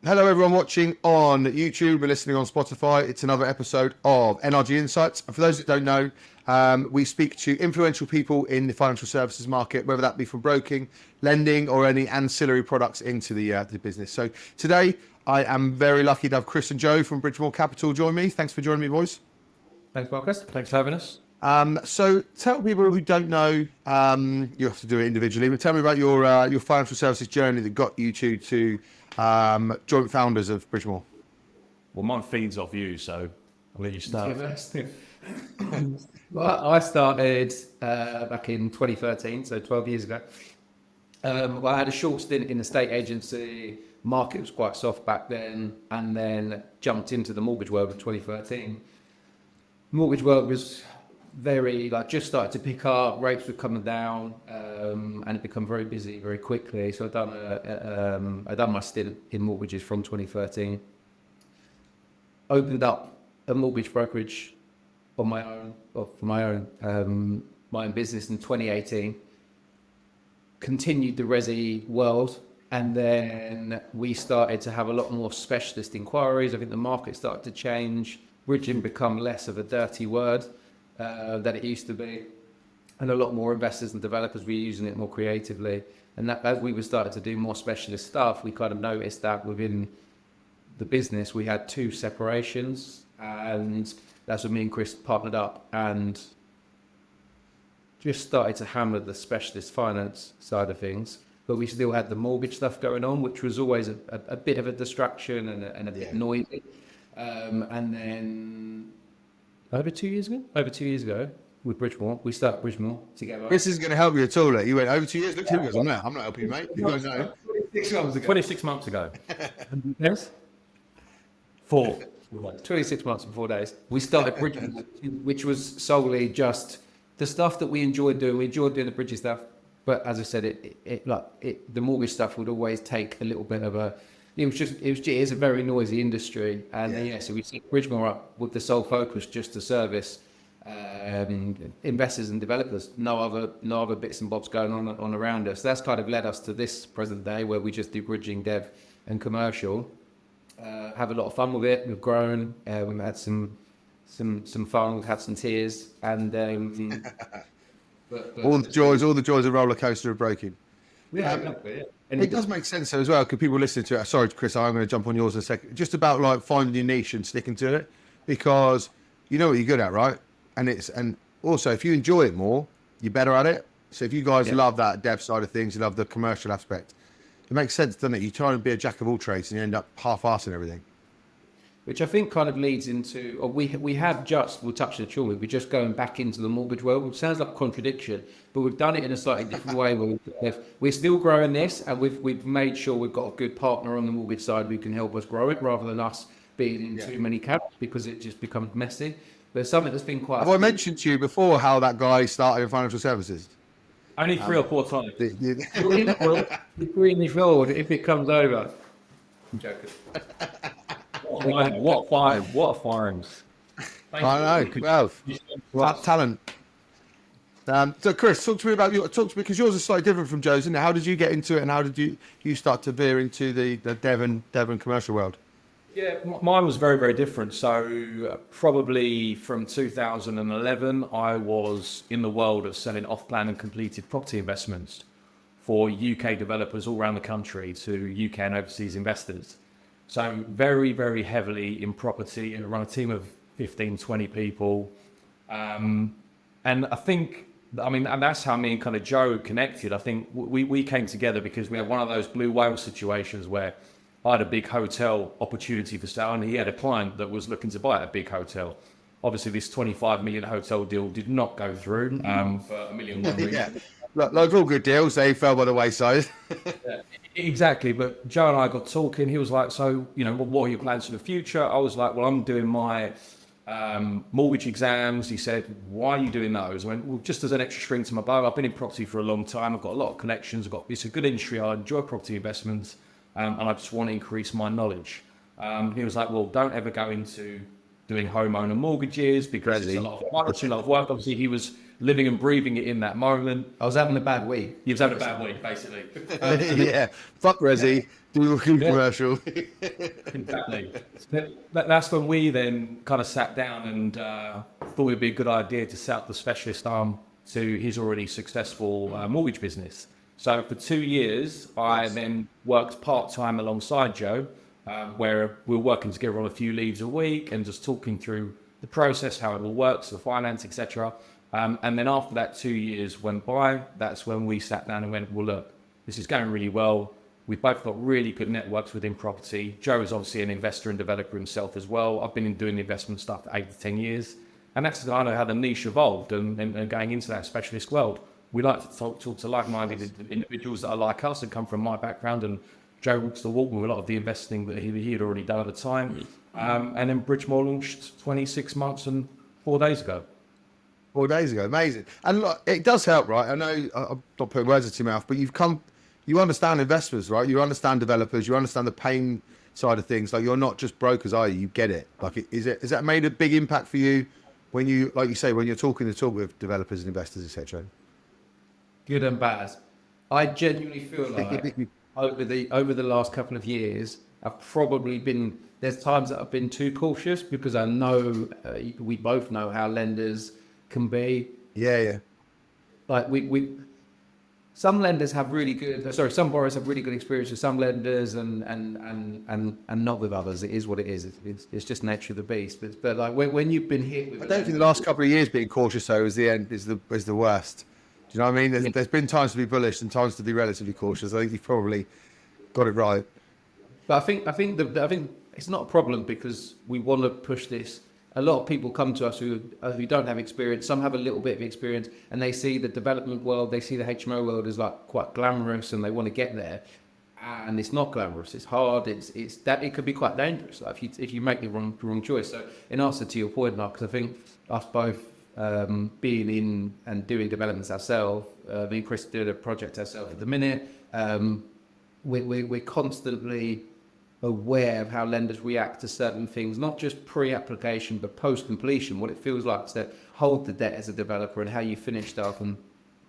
Hello, everyone watching on YouTube and listening on Spotify. It's another episode of NRG Insights. And for those that don't know, we speak to influential people in the financial services market, whether that be from broking, lending, or any ancillary products into the business. So today, I am very lucky to have Chris and Joe from Bridgemore Capital join me. Thanks for joining me, boys. Thanks, Marcus. Thanks for having us. So tell people who don't know, you have to do it individually, but tell me about your financial services journey that got you to joint founders of Bridgemore. Well, mine feeds off you, so I'll let you start. Well, I started back in 2013, so 12 years ago. Well, I had a short stint in the estate agency. Market was quite soft back then, and then jumped into the mortgage world in 2013. Mortgage world was very, just started to pick up, rates were coming down, and it became very busy very quickly. So I done my stint in mortgages from 2013. Opened up a mortgage brokerage on my own, for my own business in 2018. Continued the resi world, and then we started to have a lot more specialist inquiries. I think the market started to change. Bridging become less of a dirty word than it used to be, and a lot more investors and developers were using it more creatively. And that, as we were starting to do more specialist stuff, we kind of noticed that within the business we had two separations, and that's when me and Chris partnered up and just started to hammer the specialist finance side of things. But we still had the mortgage stuff going on, which was always a bit of a distraction and a bit noisy. And then over two years ago, with Bridgemore, we started Bridgemore together. This isn't going to help you at all. You went over 2 years. Look, here he goes. I'm not helping you, mate. You guys know. 26 months ago. Yes? 26 months and 4 days. We started Bridgemore, which was solely just the stuff that we enjoyed doing. We enjoyed doing the bridges stuff, but as I said, the mortgage stuff would always take a little bit of a. It is a very noisy industry, and so we set Bridgemore up with the sole focus just to service investors and developers. No other bits and bobs going on around us. That's kind of led us to this present day where we just do bridging, dev, and commercial. Have a lot of fun with it. We've grown. We've had some fun. We've had some tears, and all the joys of roller coaster of broking. Exactly, yeah. And it does make sense though as well, because people listening to it. Sorry, Chris, I'm going to jump on yours in a second. Just about finding your niche and sticking to it, because you know what you're good at, right? And also if you enjoy it more, you're better at it. So if you guys love that dev side of things, you love the commercial aspect, it makes sense, doesn't it? You try and be a jack of all trades and you end up half-assing everything. Which I think kind of leads into, or we'll touch on it shortly, we're just going back into the mortgage world, which sounds like a contradiction, but we've done it in a slightly different way. Where we're still growing this, and we've made sure we've got a good partner on the mortgage side who can help us grow it, rather than us being in too many camps, because it just becomes messy. But it's something that's been quite... Have I mentioned to you before how that guy started in financial services? Only 3 or 4 times. Greenly forward if it comes over. I'm joking. What a firing. I know. Well, talent. So Chris, talk to me because yours is slightly different from Joe's, isn't it? How did you get into it, and how did you start to veer into the dev and commercial world? Yeah, mine was very, very different. So probably from 2011, I was in the world of selling off-plan and completed property investments for UK developers all around the country to UK and overseas investors. So very, very heavily in property, and run a team of 15, 20 people. And I think, and that's how me and kind of Joe connected. I think we came together because we had one of those blue whale situations where I had a big hotel opportunity for sale, and he had a client that was looking to buy a big hotel. Obviously, this 25 million hotel deal did not go through for $1 million. Yeah. Like all good deals, they fell by the wayside. Exactly, but Joe and I got talking. He was like, so, what are your plans for the future? I was like, well, I'm doing my mortgage exams. He said, why are you doing those? I went, well, just as an extra string to my bow. I've been in property for a long time. I've got a lot of connections. It's a good industry. I enjoy property investments, and I just want to increase my knowledge. He was like, well, don't ever go into doing homeowner mortgages because it's a lot of work. Obviously, he was living and breathing it in that moment. I was having a bad week. You was having a bad week, basically. Yeah, fuck Resi, do a commercial. Exactly. That's when we then kind of sat down and thought it would be a good idea to set up the specialist arm to his already successful mortgage business. So for 2 years, I then worked part-time alongside Joe, where we were working together on a few leads a week and just talking through the process, how it all works, the finance, etc. And then after that 2 years went by, that's when we sat down and went, well, look, this is going really well. We've both got really good networks within property. Joe is obviously an investor and developer himself as well. I've been doing investment stuff for 8 to 10 years. And that's kind of how the niche evolved and going into that specialist world. We like to talk to like-minded individuals that are like us and come from my background. And Joe walks the walk with a lot of the investing that he had already done at the time. And then Bridgemore launched 26 months and 4 days ago. 4 days ago, amazing. And look, it does help, right? I know I'm not putting words into your mouth, but you understand investors, right? You understand developers, you understand the pain side of things. Like, you're not just brokers, are you? You get it. Like, has that made a big impact for you when you, like you say, when you're talking the talk with developers and investors, etc.? Good and bad. I genuinely feel like over the last couple of years, I've probably been, there's times that I've been too cautious because I know, we both know how lenders can be. Yeah. Like some lenders have really good, some borrowers have really good experience with some lenders and not with others. It is what it is. It's just nature of the beast. But like when you've been hit with, I don't think the last couple of years being cautious though is the worst. Do you know what I mean? There's been times to be bullish and times to be relatively cautious. I think you've probably got it right. But I think it's not a problem because we want to push this. A lot of people come to us who don't have experience. Some have a little bit of experience, and they see the development world, they see the HMO world as like quite glamorous, and they want to get there. And it's not glamorous. It's hard. It's that it could be quite dangerous. Like if you make the wrong choice. So in answer to your point, Mark, I think us both being in and doing developments ourselves, me and Chris doing a project ourselves at the minute. We're constantly aware of how lenders react to certain things, not just pre-application but post-completion, what it feels like to hold the debt as a developer and how you finish stuff and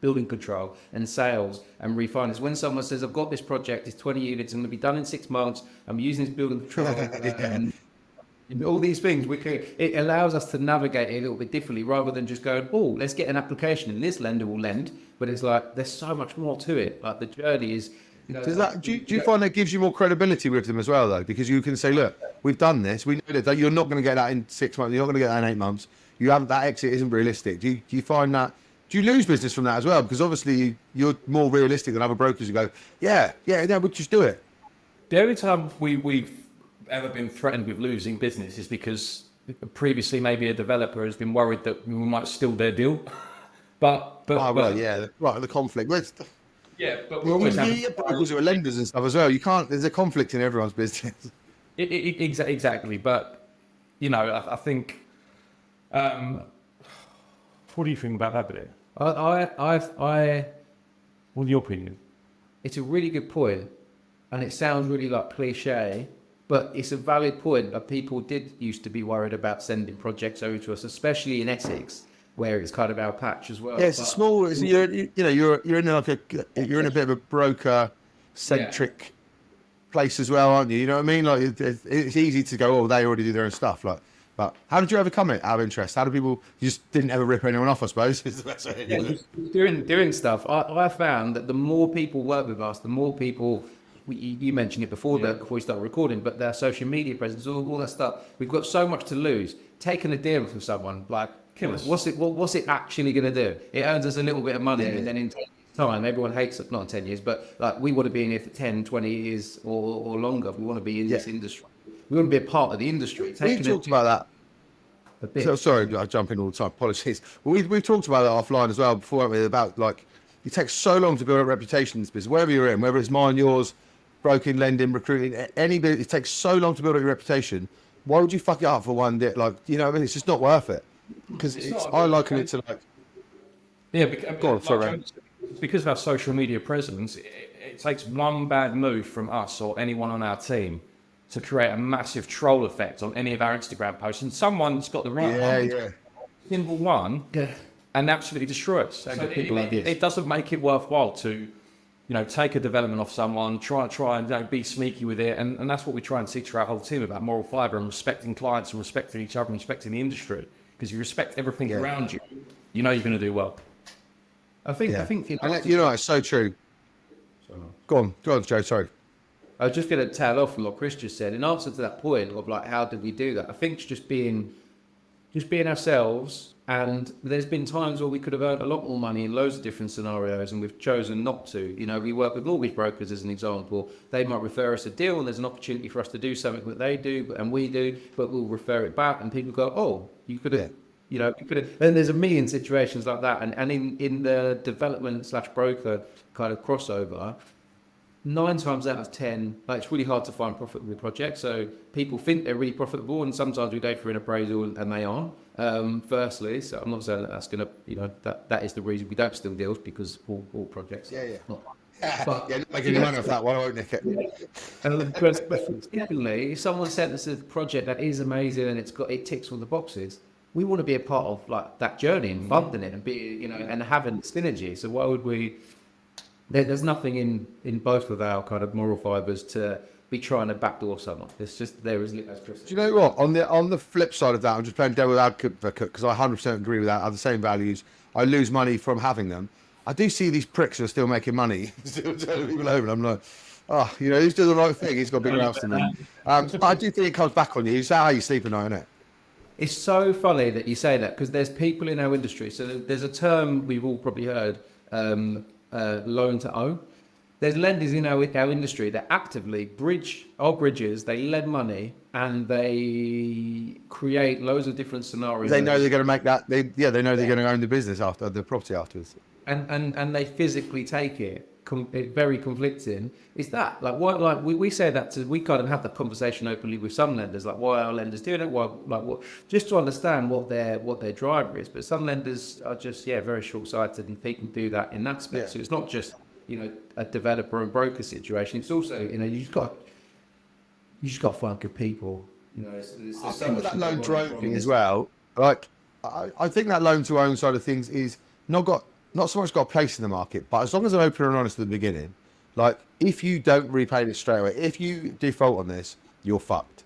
building control and sales and refinance. When someone says, I've got this project, it's 20 units, and it'll be done in 6 months, I'm using this building control and all these things, it allows us to navigate it a little bit differently rather than just going, oh, let's get an application and this lender will lend. But it's like, there's so much more to it. Like the journey is, do you find that gives you more credibility with them as well, though? Because you can say, look, we've done this. We know that you're not going to get that in 6 months. You're not going to get that in 8 months. That exit isn't realistic. Do you find that? Do you lose business from that as well? Because obviously you're more realistic than other brokers who go, yeah, we'll just do it. The only time we've ever been threatened with losing business is because previously maybe a developer has been worried that we might steal their deal. But the conflict. Yeah, but we always have brokers who are lenders and stuff as well. You can't. There's a conflict in everyone's business. Exactly, but you know, I think. What do you think about that bit? What's your opinion? It's a really good point, and it sounds really like cliche, but it's a valid point. That people did used to be worried about sending projects over to us, especially in Essex, where it's kind of our patch as well. Yeah, it's small. You're in a bit of a broker centric place as well, aren't you? You know what I mean? Like it's easy to go, oh, they already do their own stuff. Like, but how did you overcome it out of interest? How do people? You just didn't ever rip anyone off, I suppose. Is the best way. Doing stuff. I found that the more people work with us, the more people. You mentioned it before we started recording, but their social media presence, all that stuff. We've got so much to lose. Taking a deal from someone like. What's it actually going to do? It earns us a little bit of money, and then in time, everyone hates it, not in 10 years, but like we want to be in here for 10, 20 years or longer. We want to be in this industry. We want to be a part of the industry. We've talked about that. A bit. So, sorry, I jump in all the time. Apologies. We've talked about that offline as well before, haven't we? About like it takes so long to build a reputation in this business, wherever you're in, whether it's mine, yours, broking, lending, recruiting, any bit. It takes so long to build up your reputation. Why would you fuck it up for one day? Like, you know what I mean? It's just not worth it. Because I liken it to like... Go on, sorry. Because of our social media presence, it takes one bad move from us or anyone on our team to create a massive troll effect on any of our Instagram posts. And someone's got the right one. Simple one. and absolutely destroy us. So it doesn't make it worthwhile to, take a development off someone, try and be sneaky with it. And that's what we try and teach our whole team about moral fibre and respecting clients and respecting each other and respecting the industry. Because you respect everything around you, you're going to do well. I think, it's so true. Go on, Joe. Sorry. I was just going to tail off from what Chris just said. In answer to that point of like, how did we do that? I think it's just being ourselves. And there's been times where we could have earned a lot more money in loads of different scenarios, and we've chosen not to. We work with mortgage brokers as an example. They might refer us a deal, and there's an opportunity for us to do something that they do and we do, but we'll refer it back, and people go, "Oh, you could have." You could have. And there's a million situations like that. And in the development / broker kind of crossover, 9 times out of 10, it's really hard to find profitable projects. So people think they're really profitable, and sometimes we go for an appraisal and they aren't. Firstly, so I'm not saying that's going to, that is the reason we don't steal deals, because all projects. But not making money off that one, I won't nick it. And secondly, if someone sent us a project that is amazing and it ticks all the boxes, we want to be a part of like that journey and funding it and be, and having synergy. So why would we? There's nothing in both of our kind of moral fibres to be trying to backdoor someone. It's just there, isn't it? As Chris said. Do you know what? On the flip side of that, I'm just playing devil's advocate because I 100% agree with that. I have the same values. I lose money from having them. I do see these pricks who are still making money, still telling people over. I'm like, he's doing the right thing. He's got a bigger house than me. I do think it comes back on you. It's how you sleep at night, isn't it? It's so funny that you say that, because there's people in our industry. So there's a term we've all probably heard, loan to own. There's lenders in our industry that actively bridges. They lend money and they create loads of different scenarios. They know they're going to make that. They know they're going to own the business after the property afterwards. And they physically take it. Very conflicting. Is that like why? Like we say that we kind of have the conversation openly with some lenders, like why are lenders doing it? Why, like what? Just to understand what their driver is. But some lenders are just very short-sighted, and they can do that in that aspect. So it's not just a developer and broker situation. It's also you just got to find good people. There's I so think much that loan to own thing as well. Like I think that loan to own side of things is not so much got a place in the market, but as long as I'm open and honest at the beginning, like if you don't repay this straight away, if you default on this, you're fucked.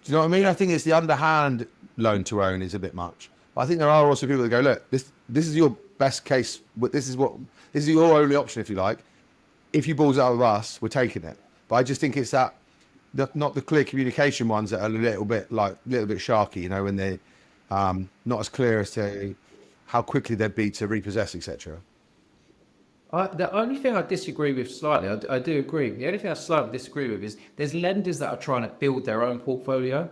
Do you know what I mean? I think it's the underhand loan to own is a bit much. But I think there are also people that go, look, this is your best case. This is your only option, if you like. If you balls out of us, we're taking it. But I just think it's that not the clear communication ones that are a little bit sharky, when they're not as clear as to how quickly they'd be to repossess, etc. The only thing I disagree with slightly, I do agree. The only thing I slightly disagree with is there's lenders that are trying to build their own portfolio.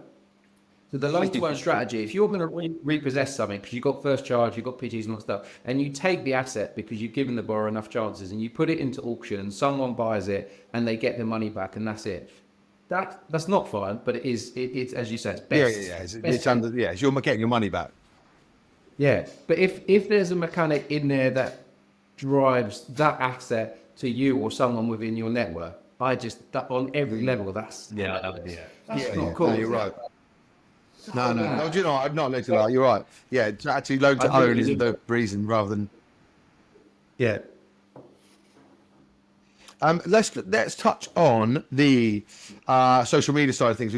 So the loan to own strategy, if you're going to repossess something because you've got first charge, you've got PGs and all that stuff, and you take the asset because you've given the borrower enough chances and you put it into auction and someone buys it and they get their money back and that's it. That's not fine, but it's as you said, it's best. You're getting your money back. Yeah, but if there's a mechanic in there that drives that asset to you or someone within your network, on every level, that's not cool. No, you're right. No, do you know, I'm not letting that. You're right. Yeah, actually, loan to own is the reason rather than. Yeah. Let's touch on the social media side of things.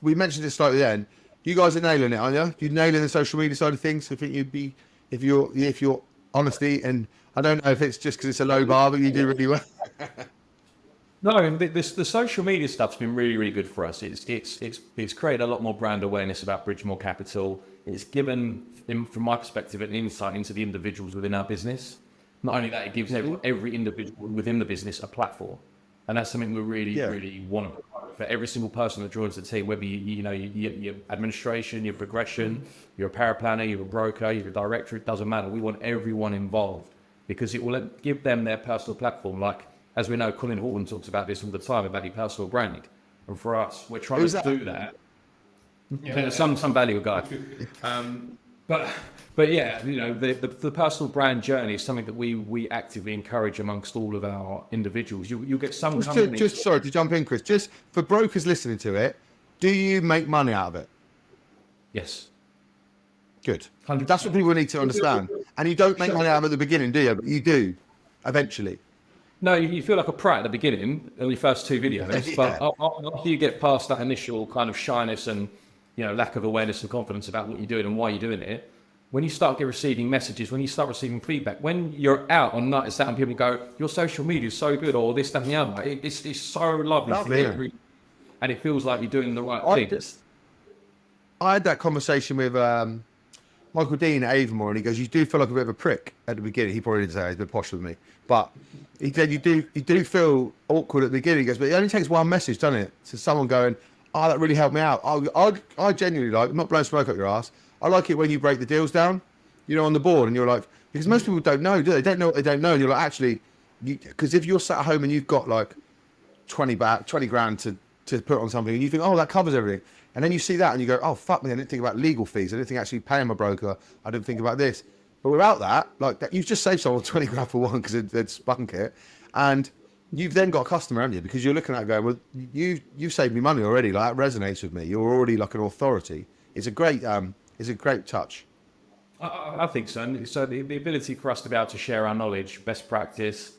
We mentioned it slightly then. You guys are nailing it, aren't you? You're nailing the social media side of things. I think you'd be if you're honesty, and I don't know if it's just because it's a low bar, but you do really well. No, the social media stuff's been really, really good for us. It's created a lot more brand awareness about Bridgemore Capital. It's given, from my perspective, an insight into the individuals within our business. Not only that, it gives every individual within the business a platform, and that's something we really want to provide for every single person that joins the team. Whether your administration, your progression, you're a paraplanner, you're a broker, you're a director, it doesn't matter. We want everyone involved because it will give them their personal platform. Like, as we know, Colin Horton talks about this all the time about your personal branding, and for us, we're trying to do that. Yeah, some value guy. But yeah, the personal brand journey is something that we actively encourage amongst all of our individuals. You'll get some companies. Just sorry to jump in, Chris. Just for brokers listening to it, do you make money out of it? Yes. Good. 100%. That's what people need to understand. And you don't make money out of it at the beginning, do you? But you do, eventually. No, you feel like a prat at the beginning in your first 2 videos, Yeah. but after you get past that initial kind of shyness and lack of awareness and confidence about what you're doing and why you're doing it, when you start receiving messages, when you start receiving feedback, when you're out on nights out and people go, your social media is so good, or this, that, and the other, it's so lovely to hear, and it feels like you're doing the right thing. I had that conversation with Michael Dean at Avonmore, and he goes, "You do feel like a bit of a prick at the beginning." He probably didn't say he's a bit posh with me, but he said you do feel awkward at the beginning. He goes, "But it only takes one message, doesn't it? To someone going, oh, that really helped me out." I genuinely like, I'm not blowing smoke up your ass, I like it when you break the deals down, on the board, and you're like, because most people don't know, do they? They don't know what they don't know, and you're like, actually, because if you're sat at home and you've got like 20 grand to put on something, and you think, oh, that covers everything. And then you see that and you go, oh, fuck me, I didn't think about legal fees. I didn't think actually paying my broker. I didn't think about this. But without that, like that, you've just saved someone 20 grand for one because they'd spunk it. And you've then got a customer, haven't you? Because you're looking at it going, well, you've saved me money already. Like that resonates with me. You're already like an authority. It's a great touch. I think so. And so the ability for us to be able to share our knowledge, best practice,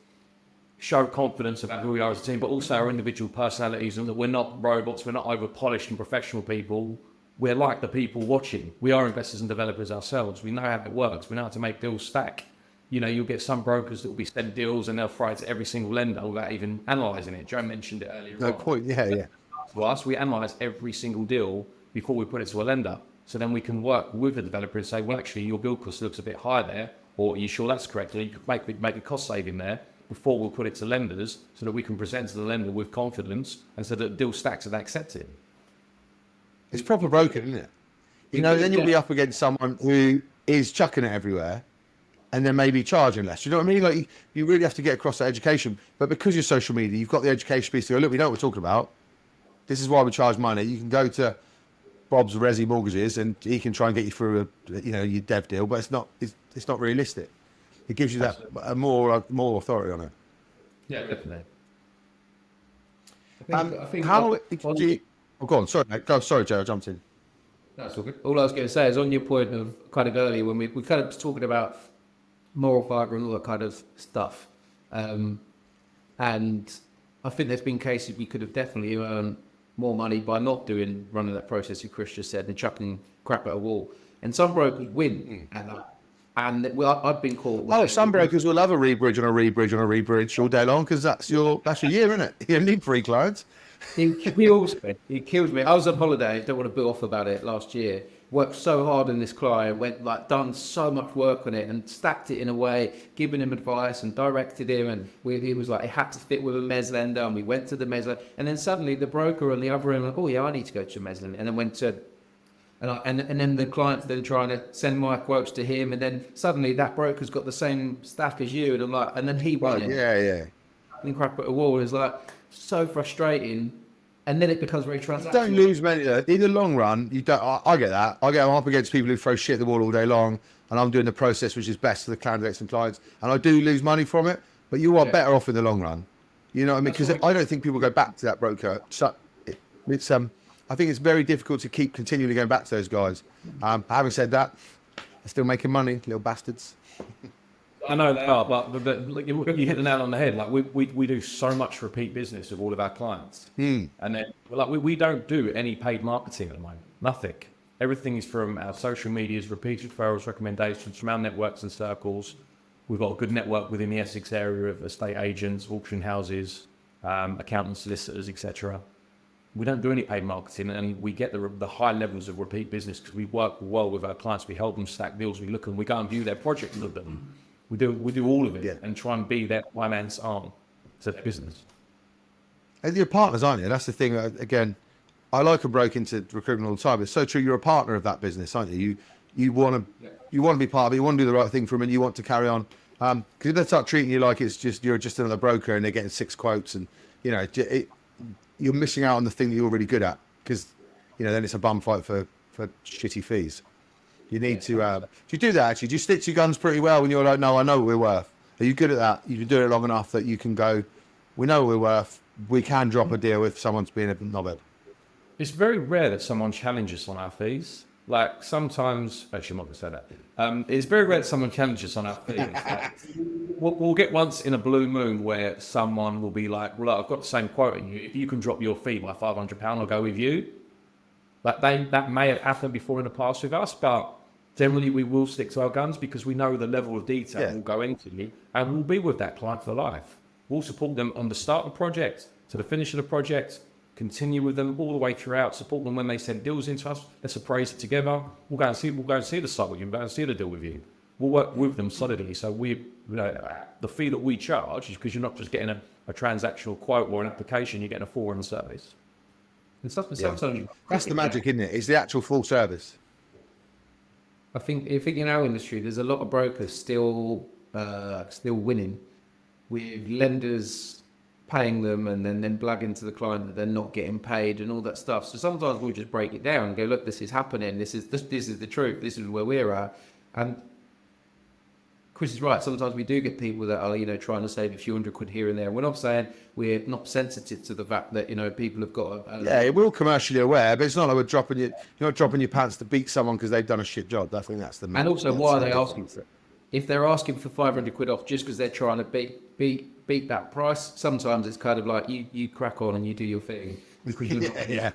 show confidence about who we are as a team, but also our individual personalities, and that we're not robots, we're not over polished and professional people. We're like the people watching. We are investors and developers ourselves. We know how it works. We know how to make deals stack. You'll get some brokers that will be sent deals and they'll fry to every single lender without even analysing it. Joe mentioned it earlier. No point. Yeah. To us, we analyse every single deal before we put it to a lender. So then we can work with the developer and say, well, actually, your build cost looks a bit high there, or are you sure that's correct? Or you could make a cost saving there before we'll put it to lenders, so that we can present to the lender with confidence and so that the deal stacks and they accept it. It's proper broken, isn't it? Then you'll be up against someone who is chucking it everywhere and then maybe charging less. You know what I mean? Like you really have to get across that education. But because you're social media, you've got the education piece to go, look, we know what we're talking about. This is why we charge money. You can go to Bob's Resi Mortgages and he can try and get you through your dev deal, but it's not realistic. It gives you that a more authority on it. Yeah, definitely. I think go on. Sorry, mate. Sorry, Joe. I jumped in. That's all good. All I was going to say is on your point of kind of earlier when we kind of talking about moral fibre and all that kind of stuff, and I think there's been cases we could have definitely earned more money by not running that process, as Chris just said, and chucking crap at a wall. And some brokers win at that. And I've been called. Some brokers will have a rebridge on a rebridge on a rebridge all day long because that's your year, isn't it? You need 3 clients. He kills me. I was on holiday. Don't want to bill off about it. Last year, worked so hard on this client. Done so much work on it and stacked it in a way, giving him advice and directed him. And he was like, it had to fit with a mezz lender. And we went to the mezz lender. And then suddenly the broker on the other end, like, oh yeah, I need to go to a mezz lender. And then went to. And then the client's then trying to send my quotes to him, and then suddenly that broker's got the same staff as you, and I'm like, and then he won it. Yeah. And crap at a wall is like so frustrating, and then it becomes very transactional. Don't lose money though. In the long run, you don't. I get that. I'm up against people who throw shit at the wall all day long, and I'm doing the process which is best for the candidates and clients, and I do lose money from it. But you are better off in the long run. You know what I mean? Because I don't think people go back to that broker. So I think it's very difficult to keep continually going back to those guys. Having said that, they're still making money, little bastards. I know they are, but you hit the nail on the head. Like we do so much repeat business with all of our clients, and then we don't do any paid marketing at the moment. Nothing. Everything is from our social medias, repeated referrals, recommendations from our networks and circles. We've got a good network within the Essex area of estate agents, auction houses, accountants, solicitors, etc. We don't do any paid marketing, and we get the high levels of repeat business because we work well with our clients. We help them stack deals. We look and we go and view their project with them. We do all of it and try and be their finance arm to their business. And you're partners, aren't you? That's the thing. Again, I like a broker into recruitment all the time. It's so true. You're a partner of that business, aren't you? You want to be part of it. You want to do the right thing for them, and you want to carry on. Because if they start treating you like you're just another broker, and they're getting 6 quotes, and you're missing out on the thing that you're really good at, because then it's a bum fight for shitty fees. You need to do you do that actually? Do you stick to your guns pretty well when you're like, no, I know what we're worth? Are you good at that? You've been doing it long enough that you can go, we know what we're worth, we can drop a deal if someo's being a knobhead. It's very rare that someone challenges on our fees. Like sometimes, actually, I'm not going to say that. It's very rare that someone challenges on our feelings. Like, we'll get once in a blue moon where someone will be like, well, I've got the same quote in you. If you can drop your fee by £500, I'll go with you. Like that may have happened before in the past with us, but generally we will stick to our guns because we know the level of detail we'll go into, and we'll be with that client for life. We'll support them on the start of the project to the finish of the project, continue with them all the way throughout, support them when they send deals into us. Let's appraise it together. We'll go and see the site with you, we'll go and see the deal with you. We'll work with them solidly. So the fee that we charge is because you're not just getting a transactional quote or an application, you're getting a full on service. And sometimes That's the magic, isn't it? It's the actual full service. I think in our industry, there's a lot of brokers still winning with lenders paying them and then blagging to the client that they're not getting paid and all that stuff. So sometimes we'll just break it down and go, look, this is happening. This is the truth. This is where we're at. And Chris is right. Sometimes we do get people that are, trying to save a few £100 here and there. We're not saying we're not sensitive to the fact that, people have got we're all commercially aware, but it's not like you're not dropping your pants to beat someone because they've done a shit job. I think that's the main. And also, why are they asking for it? If they're asking for £500 off just because they're trying to beat that price, sometimes it's kind of like you crack on and you do your thing because you're not.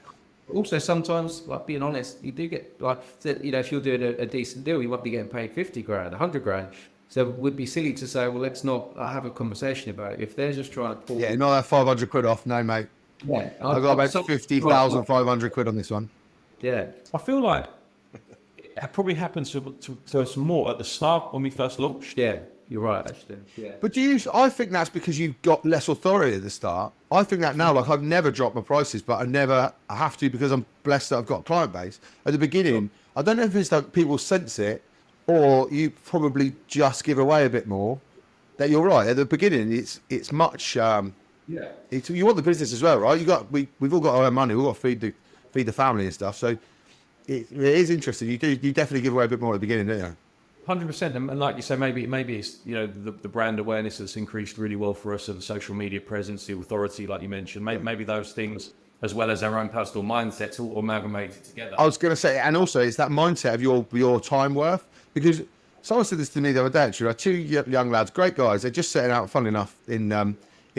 Also, sometimes, like being honest, you do get if you're doing a decent deal, you might be getting paid 50 grand, 100 grand. So it would be silly to say, well, let's not have a conversation about it. If they're just trying to pull... Yeah, not that £500 off. No, mate. Yeah. I've got about £50,500 on this one. Yeah. I feel like it probably happened to us more at the start when we first launched. Yeah, you're right, actually. Yeah. But I think that's because you've got less authority at the start. I think that now, like I've never dropped my prices, but I have to because I'm blessed that I've got a client base. At the beginning, I don't know if it's that people sense it, or you probably just give away a bit more. That you're right. At the beginning, it's much. You want the business as well, right? We've all got our own money. We've got to feed the family and stuff. So it is interesting. You definitely give away a bit more at the beginning, don't you? 100%. And like you say, maybe it's the brand awareness that's increased really well for us, and the social media presence, the authority, like you mentioned. Maybe those things, as well as our own personal mindsets, all amalgamated together. I was going to say, and also it's that mindset of your time worth. Because someone said this to me the other day, actually, two young lads, great guys, they're just setting out, funnily enough, in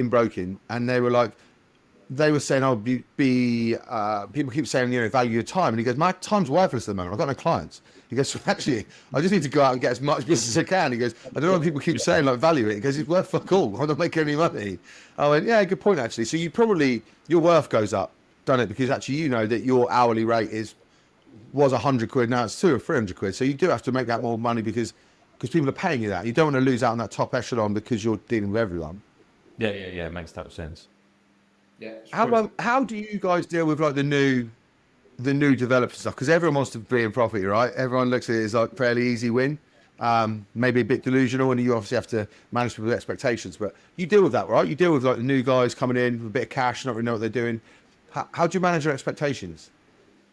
broking, and they were saying, people keep saying, value your time. And he goes, my time's worthless at the moment. I've got no clients. He goes, so actually, I just need to go out and get as much business as I can. He goes, I don't know what people keep saying, value it. He goes, it's worth fuck all. I don't make any money. I went, yeah, good point, actually. So your worth goes up, doesn't it? Because actually, that your hourly rate was £100, now it's £200 or £300. So you do have to make that more money because people are paying you that. You don't want to lose out on that top echelon because you're dealing with everyone. Yeah. It makes total sense. Yeah. How do you guys deal with the new developer stuff? Because everyone wants to be in property, right? Everyone looks at it as fairly easy win. Maybe a bit delusional, and you obviously have to manage people's expectations. But you deal with that, right? You deal with the new guys coming in with a bit of cash, not really know what they're doing. How do you manage your expectations?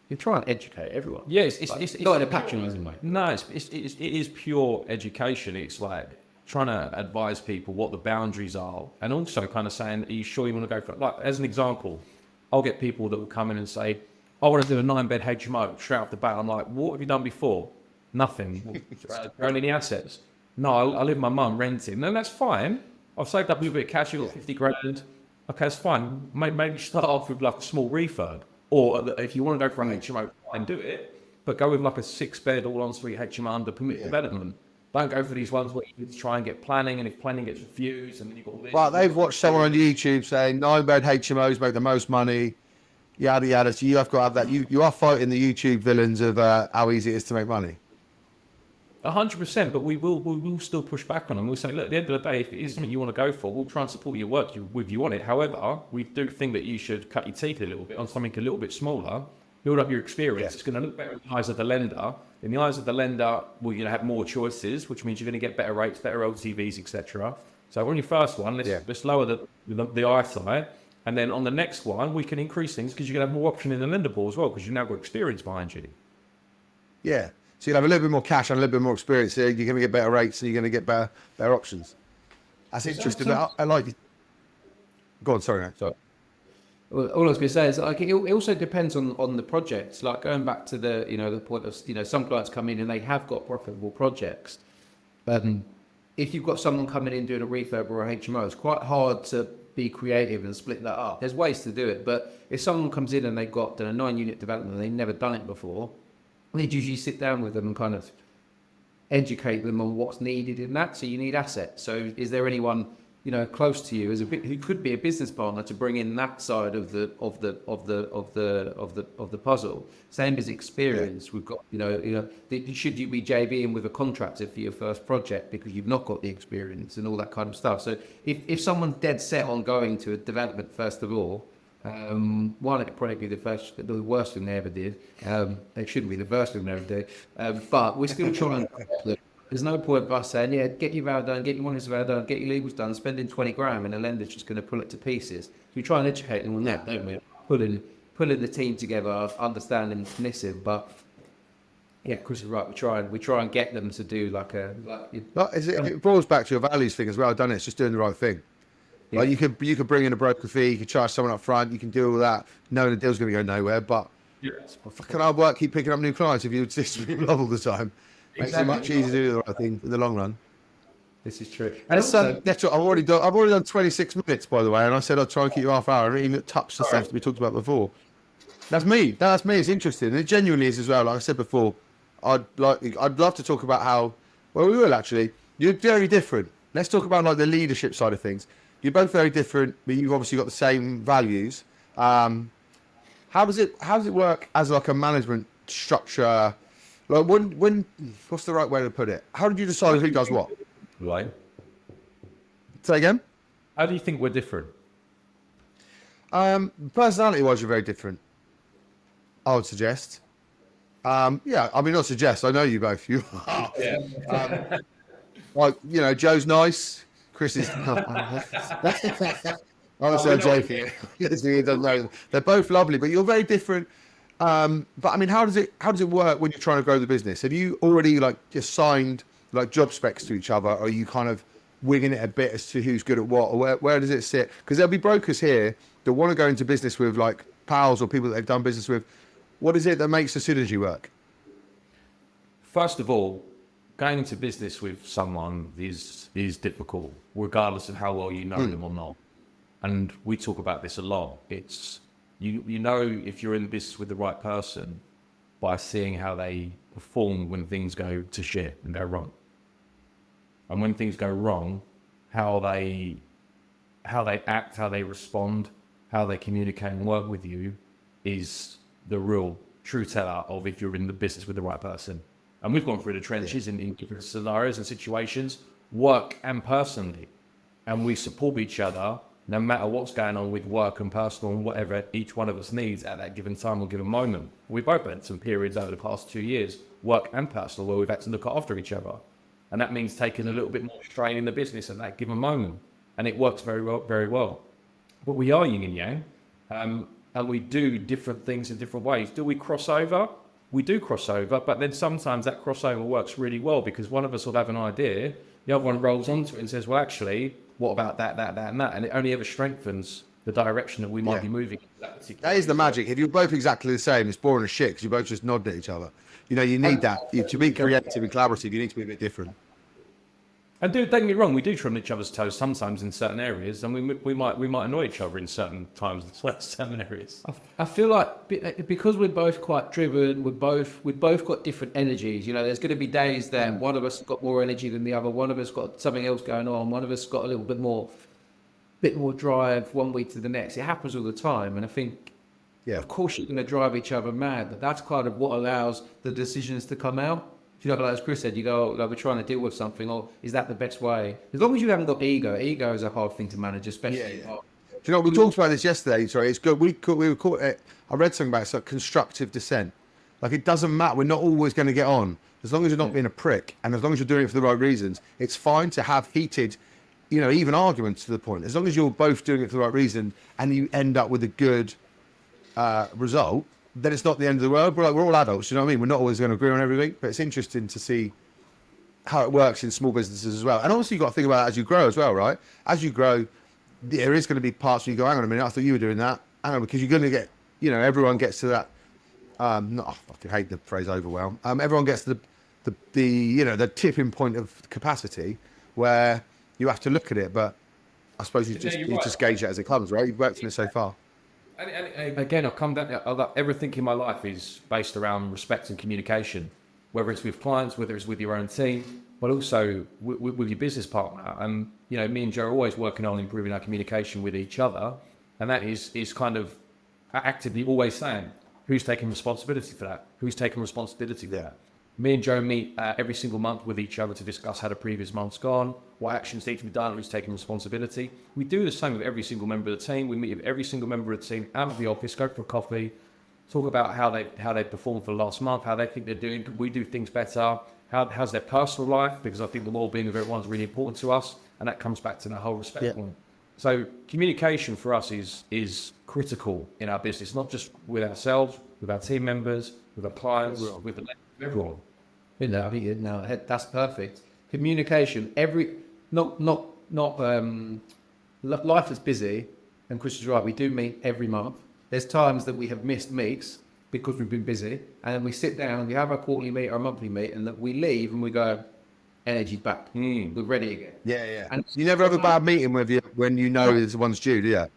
You try and educate everyone. Yeah, it's not in a patronising way. No, it is pure education. It's like trying to advise people what the boundaries are, and also kind of saying, are you sure you want to go for it? Like, as an example, I'll get people that will come in and say, I want to do a 9-bed HMO straight off the bat. I'm like, what have you done before? Nothing. Own any assets? No, I live with my mum renting. And that's fine. I've saved up a little bit of cash. You've got 50 grand. Okay, that's fine. Maybe start off with a small refurb. Or if you want to go for an HMO, then do it. But go with a 6-bed all-en-suite HMO under permitted development. Don't go for these ones where you try and get planning, and if planning gets refused, and then you've got all this. Well, they've watched someone on YouTube saying 9-bed HMOs make the most money, yada yada. So you have got to have that. You are fighting the YouTube villains of how easy it is to make money. 100%, but we will still push back on them. We'll say, look, at the end of the day, if it is something you want to go for, we'll try and support your work with you on it. However, we do think that you should cut your teeth a little bit on something a little bit smaller, build up your experience. It's going to look better in the eyes of the lender. In the eyes of the lender, we're going to have more choices, which means you're going to get better rates, better LTVs, etc. So on your first one, let's lower the eyesight, and then on the next one, we can increase things because you're going to have more option in the lender pool as well, because you've now got experience behind you. Yeah. So you'll have a little bit more cash and a little bit more experience. You're going to get better rates, and you're going to get better options. That's interesting. I like it. Go on, sorry, mate. Sorry. Well, all I was going to say is like it also depends on the projects. Like going back to the the point of some clients come in and they have got profitable projects. If you've got someone coming in doing a refurb or a HMO, it's quite hard to be creative and split that up. There's ways to do it, but if someone comes in and they've got a 9-unit development and they've never done it before, we'd usually sit down with them and kind of educate them on what's needed in that. So you need assets. So is there anyone close to you who could be a business partner to bring in that side of the puzzle? Same as experience. We've got should you be JVing with a contractor for your first project because you've not got the experience and all that kind of stuff. So if someone's dead set on going to a development first of all, one, it'd probably be the worst thing they ever did. It shouldn't be the first thing they ever did. But we're still trying. There's no point of us saying, yeah, get your vow done, get your money vow done, get your legals done, spending 20 grand, and the lender's just going to pull it to pieces. We try and educate them on that, don't we? Pulling the team together, understanding and submissive. But yeah, Chris is right. We try and get them to do it boils back to your values thing as well, doesn't it? It's just doing the right thing. Yeah. Like you could bring in a broker fee, you could charge someone up front, you can do all that, knowing the deal's going to go nowhere. But fucking hard work, keep picking up new clients if you exist with love all the time. Makes it much easier to do the right thing in the long run. This is true. And that's what I've already done 26 minutes, by the way, and I said I'd try and keep you half hour. I haven't even touched the stuff that we talked about before. That's me. It's interesting, and it genuinely is as well. Like I said before, I'd love to talk about how. Well, we will actually. You're very different. Let's talk about like the leadership side of things. You're both very different, but you've obviously got the same values. How does it work as like a management structure? Like when what's the right way to put it? How did you decide who does what? Right. Say again? How do you think we're different? Personality-wise, you're very different. I would suggest. Yeah, I mean, not suggest. I know you both. You are. Yeah. Like Joe's nice. Chris is. Honestly, I'm joking. He doesn't know. They're both lovely, but you're very different. But I mean, how does it work when you're trying to grow the business? Have you already just signed job specs to each other, or are you kind of winging it a bit as to who's good at what, or where does it sit? Because there'll be brokers here that want to go into business with pals or people that they've done business with. What is it that makes the synergy work? First of all, going into business with someone is difficult, regardless of how well you know them or not. And we talk about this a lot. It's you know if you're in business with the right person by seeing how they perform when things go to shit and go wrong. And when things go wrong, how they act, how they respond, how they communicate and work with you is the real true teller of if you're in the business with the right person. And we've gone through the trenches in different scenarios and situations, work and personally. And we support each other no matter what's going on with work and personal and whatever each one of us needs at that given time or given moment. We've both had some periods over the past 2 years, work and personal, where we've had to look after each other. And that means taking a little bit more strain in the business at that given moment. And it works very well, very well. But we are yin and yang, and we do different things in different ways. Do we cross over? We do cross over, but then sometimes that crossover works really well because one of us will have an idea, the other one rolls onto it and says, well, actually, what about that, and that? And it only ever strengthens the direction that we might be moving. That is the magic. If you're both exactly the same, it's boring as shit because you both just nod at each other. You need that. To be creative and collaborative, you need to be a bit different. And don't get me wrong, we do tread on each other's toes sometimes in certain areas, and we might annoy each other in certain times as well, certain areas. I feel like because we're both quite driven, we've both got different energies. There's going to be days that one of us has got more energy than the other, one of us got something else going on, one of us got a little bit more drive one week to the next. It happens all the time, and I think, of course, you're going to drive each other mad. But that's kind of what allows the decisions to come out. Like as Chris said, you go, we're trying to deal with something, or is that the best way? As long as you haven't got ego is a hard thing to manage, especially. Do we talked about this yesterday? Sorry, it's good. We were caught. I read something about it. It's like constructive dissent. Like it doesn't matter. We're not always going to get on as long as you're not being a prick, and as long as you're doing it for the right reasons. It's fine to have heated, even arguments to the point. As long as you're both doing it for the right reason, and you end up with a good result. Then it's not the end of the world. We're all adults, you know what I mean? We're not always going to agree on everything, but it's interesting to see how it works in small businesses as well. And also you've got to think about it as you grow as well, right? As you grow, there is going to be parts where you go, hang on a minute, I thought you were doing that. I don't know, because you're going to get, everyone gets to that. Not, I fucking hate the phrase overwhelm. Everyone gets to the tipping point of capacity where you have to look at it. But I suppose you just gauge it as it comes, right? You've worked in it so far. And again, I've come down. Everything in my life is based around respect and communication, whether it's with clients, whether it's with your own team, but also with your business partner. And me and Joe are always working on improving our communication with each other, and that is kind of actively always saying who's taking responsibility for that, who's taking responsibility for that. Me and Joe meet every single month with each other to discuss how the previous month's gone, what actions need to be done, who's taking responsibility. We do the same with every single member of the team. We meet with every single member of the team out of the office, go for a coffee, talk about how they performed for the last month, how they think they're doing. Could we do things better? How's their personal life? Because I think the well-being of everyone is really important to us, and that comes back to the whole respect point. So communication for us is critical in our business, not just with ourselves, with our team members, with our clients, with everyone. I think that's perfect. Communication, life is busy, and Chris is right. We do meet every month. There's times that we have missed meets because we've been busy, and then we sit down, we have our quarterly meet or monthly meet, and that we leave and we go, energy's back. We're ready again. Yeah. And you never have a bad meeting with you when you know there's one's due, do you?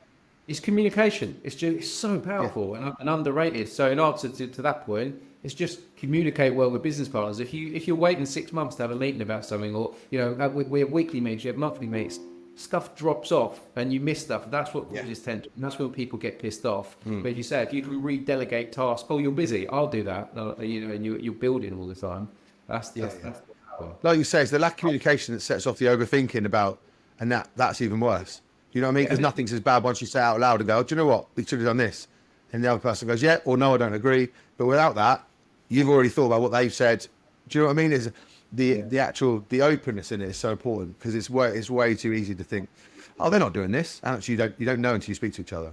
It's communication. It's so powerful and underrated. So in answer to that point, it's just communicate well with business partners. If you're waiting 6 months to have a meeting about something, or we have weekly meetings, you have monthly meetings, stuff drops off and you miss stuff. That's what causes tension. That's when people get pissed off. But if you say, if you can redelegate tasks, you're busy, I'll do that. And you're building all the time. That's like you say, it's the lack of communication that sets off the overthinking about, and that's even worse. You know what I mean? Because nothing's as bad once you say it out loud and go, do you know what? We should have done this. And the other person goes, yeah, or no, I don't agree. But without that, you've already thought about what they've said. Do you know what I mean? Is the openness in it is so important, because it's way too easy to think, oh, they're not doing this. And actually, you don't know until you speak to each other.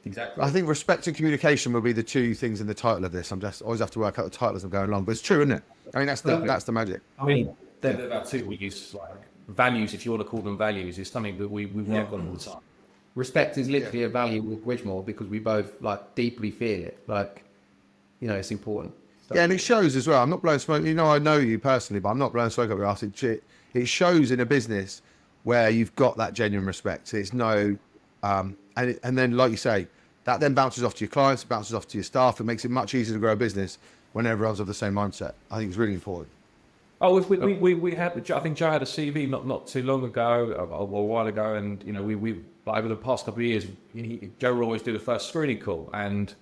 Exactly. I think respect and communication will be the two things in the title of this. Always have to work out the title as I'm going along, but it's true, isn't it? I mean, that's the magic. I mean, they're about two we use, like values, if you want to call them values, is something that we work on all the time. Respect is literally a value with Bridgemore, because we both deeply feel it. It's important. Yeah, and it shows as well. I'm not blowing smoke. I know you personally, but I'm not blowing smoke up your ass. It shows in a business where you've got that genuine respect. It's no, and then like you say, that then bounces off to your clients, bounces off to your staff. It makes it much easier to grow a business when everyone's of the same mindset. I think it's really important. Oh, we had. I think Joe had a CV not too long ago, or a while ago, and we over the past couple of years, Joe will always do the first screening call, and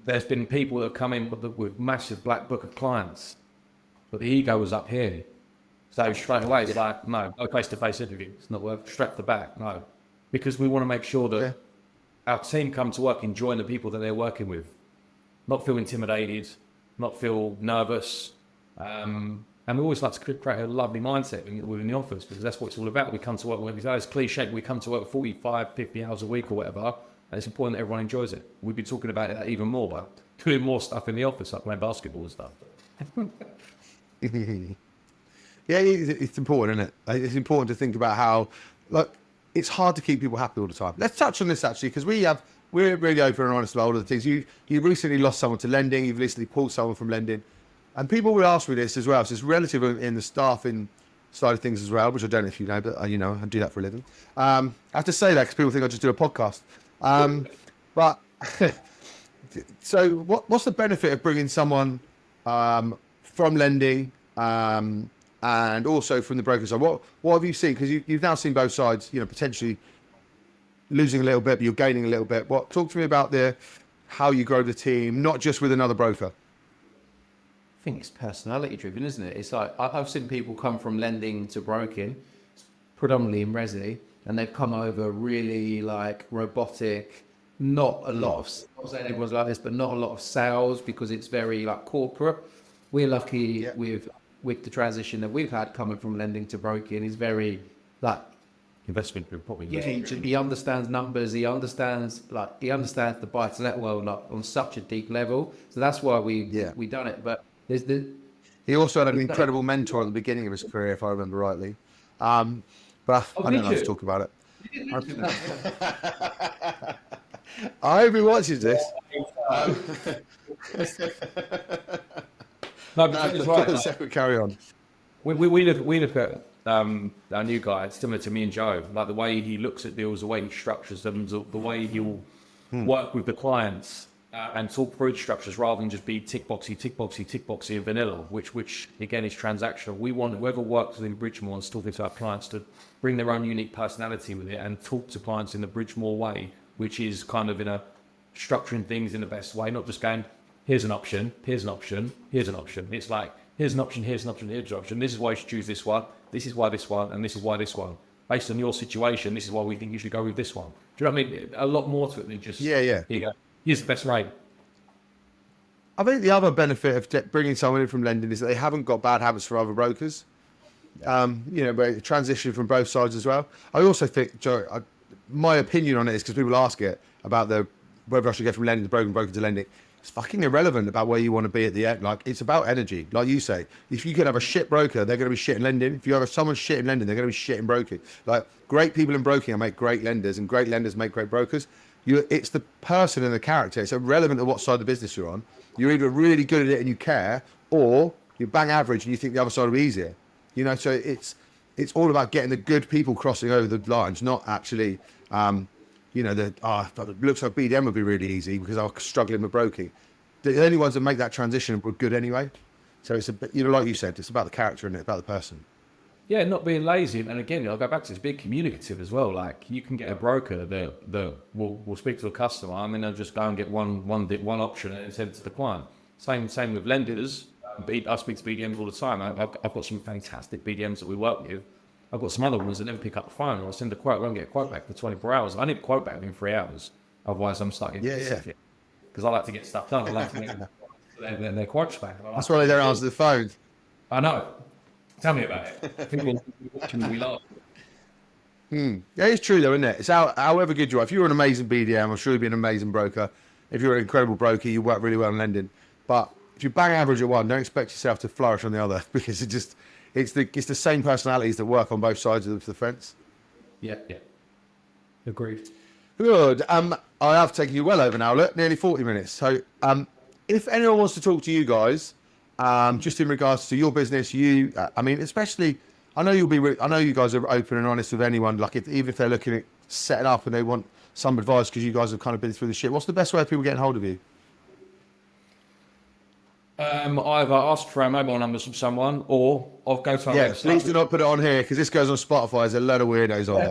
there's been people that have come in with massive black book of clients, but the ego was up here. So straight away, it's like, no face-to-face interview. It's not worth strap the back, no. Because we want to make sure that our team come to work enjoying the people that they're working with. Not feel intimidated, not feel nervous. And we always like to create a lovely mindset within the office, because that's what it's all about. We come to work, it's cliche, we come to work 45, 50 hours a week or whatever. And it's important that everyone enjoys it. We've been talking about it even more, but doing more stuff in the office, like playing basketball and stuff. Yeah, it's important, isn't it? It's important to think about how, it's hard to keep people happy all the time. Let's touch on this actually, because we're really open and honest about all of the things. You recently lost someone to lending. You've recently pulled someone from lending, and people will ask me this as well. So it's relative in the staffing side of things as well, which I don't know if you know, but I do that for a living. I have to say that because people think I just do a podcast. But so what's the benefit of bringing someone from lending and also from the broker side? What have you seen? Because you've now seen both sides, potentially losing a little bit, but you're gaining a little bit. Talk to me about how you grow the team, not just with another broker. I think it's personality driven, isn't it? It's like, I've seen people come from lending to broking, predominantly in resi, and they've come over really robotic, not a lot of, I'm not saying everyone's like this, but not a lot of sales, because it's very corporate. We're lucky with the transition that we've had coming from lending to broking is very investment probably. He understands numbers. He understands the buy to let world on such a deep level. So that's why we done it. But he also had an incredible mentor at the beginning of his career, if I remember rightly. But I don't know how to talk about it. I hope he watches this. No, No, but it's right. Like, separate, carry on. we look at our new guy, similar to me and Joe, like the way he looks at deals, the way he structures them, the way he'll work with the clients and talk through the structures rather than just be tick boxy and vanilla, which again is transactional. We want whoever works within Bridgemore and talking to our clients to bring their own unique personality with it and talk to clients in the Bridgemore way, which is kind of in a structuring things in the best way, not just going, here's an option, here's an option, here's an option. It's like, here's an option, here's an option, here's an option. This is why you should choose this one. This is why this one, and this is why this one. Based on your situation, this is why we think you should go with this one. Do you know what I mean? A lot more to it than just, Yeah. here you go. Here's the best rate. I think the other benefit of bringing someone in from lending is that they haven't got bad habits from other brokers. But transition from both sides as well. I also think, Joe, my opinion on it is because people ask it about whether I should go from lending to broker to lending. It's fucking irrelevant about where you want to be at the end. Like, it's about energy. Like you say, if you could have a shit broker, they're going to be shit in lending. If you have someone shit in lending, they're going to be shit in broking. Like, great people in broking make great lenders, and great lenders make great brokers. It's the person and the character. It's irrelevant to what side of the business you're on. You're either really good at it and you care, or you're bang average and you think the other side will be easier. So it's all about getting the good people crossing over the lines, not actually, it looks like BDM would be really easy because I'm struggling with broking. The only ones that make that transition were good anyway. So it's a bit, like you said, it's about the character and about the person. Yeah, not being lazy. And again, I'll go back to this, being communicative as well. Like, you can get a broker that will speak to a customer. I mean, they'll just go and get one option and send it to the client. Same with lenders. I speak to BDMs all the time. I've got some fantastic BDMs that we work with. I've got some other ones that never pick up the phone, or I'll send a quote, I won't get a quote back for 24 hours. I need a quote back within 3 hours. Otherwise, I'm starting to because I like to get stuff done. I like to get their quotes back. That's why they don't answer the phone. I know. Tell me about it. People watching me laugh. Yeah, it's true though, isn't it? It's however good you are. If you're an amazing BDM, I'm sure you'd be an amazing broker. If you're an incredible broker, you work really well in lending. But if you bang average at one, don't expect yourself to flourish on the other, because it's the same personalities that work on both sides of the fence. Yeah. Agreed. Good. I have taken you well over now, look, nearly 40 minutes. So if anyone wants to talk to you guys, just in regards to your business, especially, I know you guys are open and honest with anyone. Like, even if they're looking at setting up and they want some advice because you guys have kind of been through the shit, what's the best way of people getting hold of you? Either ask for our mobile numbers from someone, or I'll go to our website. Please do not put it on here, because this goes on Spotify. There's a load of weirdos on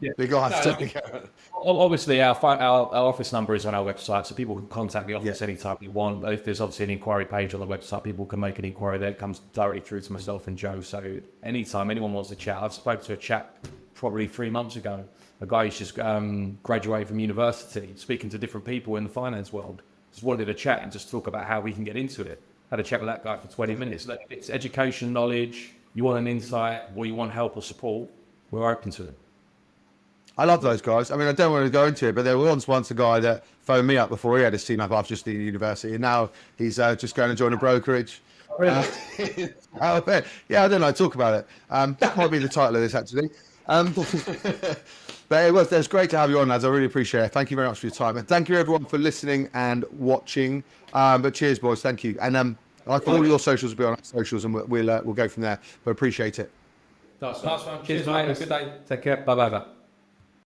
it. Big guys. Obviously, our office number is on our website, so people can contact the office anytime they want. If there's obviously an inquiry page on the website, people can make an inquiry there. It comes directly through to myself and Joe. So anytime anyone wants to chat, I've spoken to a chap probably 3 months ago, a guy who's just graduated from university, speaking to different people in the finance world. Just wanted to chat and just talk about how we can get into it. Had a chat with that guy for 20 minutes. If it's education, knowledge, you want an insight, or you want help or support, we're open to it. I love those guys. I mean, I don't want to go into it, but there was once a guy that phoned me up before he had his team up after just leaving university, and now he's just going to join a brokerage. Really? I don't know. Talk about it. That might be the title of this, actually. But it was great to have you on, lads. I really appreciate it. Thank you very much for your time, and thank you everyone for listening and watching. But cheers, boys. Thank you. And all your socials will be on our socials, and we'll go from there. But appreciate it. Nice one. Cheers, mate. Have a good day. Take care. Bye.